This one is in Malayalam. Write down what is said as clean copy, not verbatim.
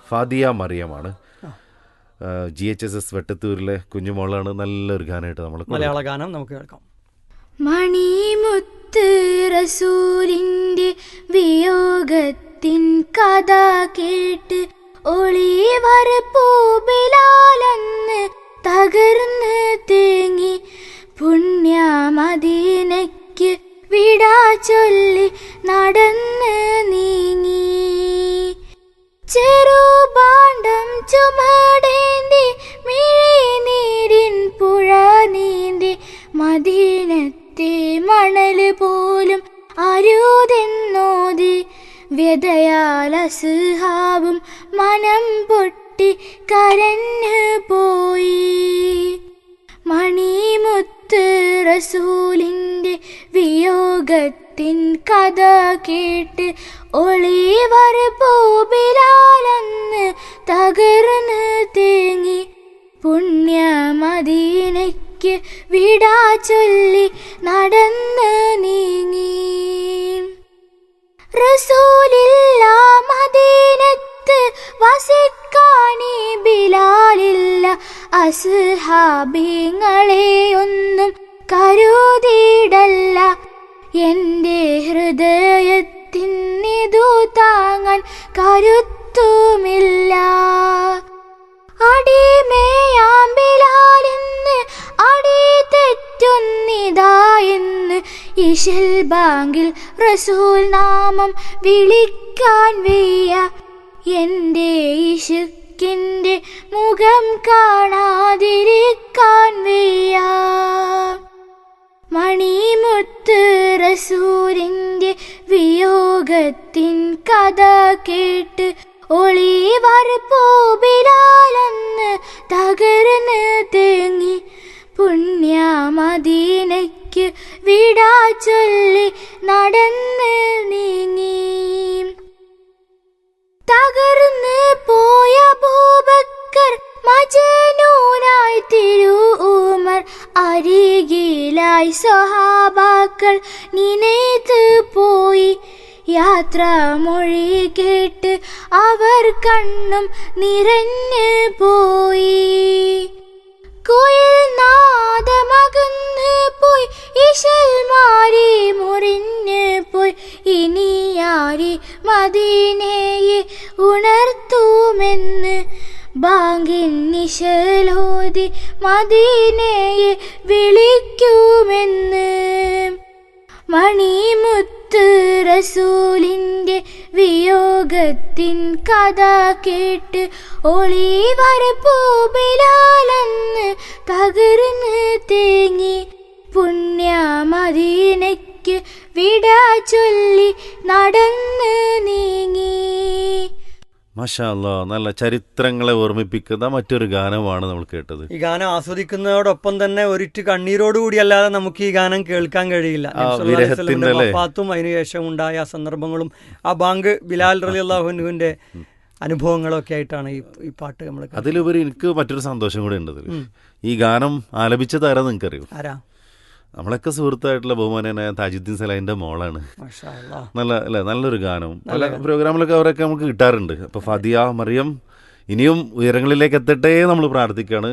ഫാദിയ മറിയമാണ്. GHSS വെട്ടത്തൂരിലെ കുഞ്ഞുമോളാണ്. നല്ലൊരു ഗാനമായിട്ട് നമ്മൾ മലയാള ഗാനം നമുക്ക് കേൾക്കാം. മണിമുത്ത് റസൂലിൻ്റെ വിയോഗത്തിൻ കഥ കേട്ട് ഒളിവർ പൂബിലാലെന്ന് തകർന്ന് തേങ്ങി പുണ്യ മദീനയ്ക്ക് വിടാ ചൊല്ലി നടന്ന് നീങ്ങി. ചെറുപാണ്ഡം ചുമടേന്തി മിഴിനീരിൻ പുഴ നീന്തി മദീനത്തെ മണൽ പോലും അരുതെന്നോതി വ്യതയാൽ അസ്ഹാബും മനം പൊട്ടി കരഞ്ഞു പോയി. മണിമുത്ത് റസൂലിൻ്റെ വിയോഗത്തിൻ കഥ കേട്ട് ഒളിവർ പൂബിലാലെന്ന് തകർന്ന് തേങ്ങി പുണ്യ മദീനയ്ക്ക് വിടാ ചൊല്ലി നടന്ന് നീങ്ങി. റസൂലില്ല മദീനത്ത് വസിക്കാനീ ബിലാലില്ല അസ്ഹാബിങ്ങളെയൊന്നും കരുതിയിടല്ല. എൻ്റെ ഹൃദയത്തിനിതു താങ്ങാൻ കരുത്തുമില്ല. അടിമേയാം ബിലാലിന്ന് അടി തെറ്റുന്നിതാ എന്ന് ഇശൽ ബാങ്കിൽ റസൂൽ നാമം വിളിക്കാൻ വയ്യ. എൻ്റെ ഇശുക്കിൻ്റെ മുഖം കാണാതിരിക്കാൻ വയ്യ. മണിമുത്ത് റസൂലിൻ്റെ വിയോഗത്തിൻ കഥ കേട്ട് ഒളിവർ പൂബിലാലെന്ന് തകർന്ന് തേങ്ങി പുണ്യ മദീനയ്ക്ക് വിടാ ചൊല്ലി നടന്ന് നീങ്ങി. തകർന്ന് പോയ അബൂബക്കർ മജ്നൂനായി തിരു ഉമർ അരികിലായി സ്വഹാബാക്കൾ നിനത്ത് പോയി. യാത്രാമൊഴി കേട്ട് അവർ കണ്ണും നിറഞ്ഞു പോയി. കുയിൽ നാദമകന്ന് പോയി ഇശൽ മാരി മുറിഞ്ഞു പോയി. ഇനിയാരി മദീനയെ ഉണർത്തുമെന്ന് ബാങ്കിൻ നിശലോതി മദീനയെ വിളിക്കുമെന്ന്. മണിമുത്ത് റസൂലിൻ്റെ വിയോഗത്തിൻ കഥ കേട്ട് ഒളിവർ പൂബിലാലെന്ന് തകർന്ന് തേങ്ങി പുണ്യ മദീനയ്ക്ക് വിടാ ചൊല്ലി നടന്ന് നീങ്ങി. മാഷാ അല്ലാഹ്, നല്ല ചരിത്രങ്ങളെ ഓർമ്മിപ്പിക്കുന്ന മറ്റൊരു ഗാനമാണ് നമ്മൾ കേട്ടത്. ഈ ഗാനം ആസ്വദിക്കുന്നതോടൊപ്പം തന്നെ ഒരിറ്റ് കണ്ണീരോടുകൂടി അല്ലാതെ നമുക്ക് ഈ ഗാനം കേൾക്കാൻ കഴിയില്ല. വഫാത്തും അതിനുശേഷം ഉണ്ടായ സന്ദർഭങ്ങളും ആ ബാങ്ക് ബിലാൽ റളിയല്ലാഹു അൻഹുവിന്റെ അനുഭവങ്ങളൊക്കെ ആയിട്ടാണ് ഈ പാട്ട് നമ്മൾ. അതിലുപരി എനിക്ക് മറ്റൊരു സന്തോഷം കൂടെ ഉണ്ട്. ഈ ഗാനം ആലപിച്ചത് ആരാ നിങ്ങൾക്കറിയോ? ആരാ? നമ്മളൊക്കെ സുഹൃത്തായിട്ടുള്ള ബഹുമാനായ താജുദ്ദീൻ സലാഹിന്റെ മോളാണ്. നല്ല അല്ലേ, നല്ലൊരു ഗാനം. പല പ്രോഗ്രാമിലൊക്കെ അവരൊക്കെ നമുക്ക് കിട്ടാറുണ്ട്. അപ്പോൾ ഫാദിയ മറിയം ഇനിയും ഉയരങ്ങളിലേക്ക് എത്തട്ടെ നമ്മൾ പ്രാർത്ഥിക്കുകയാണ്.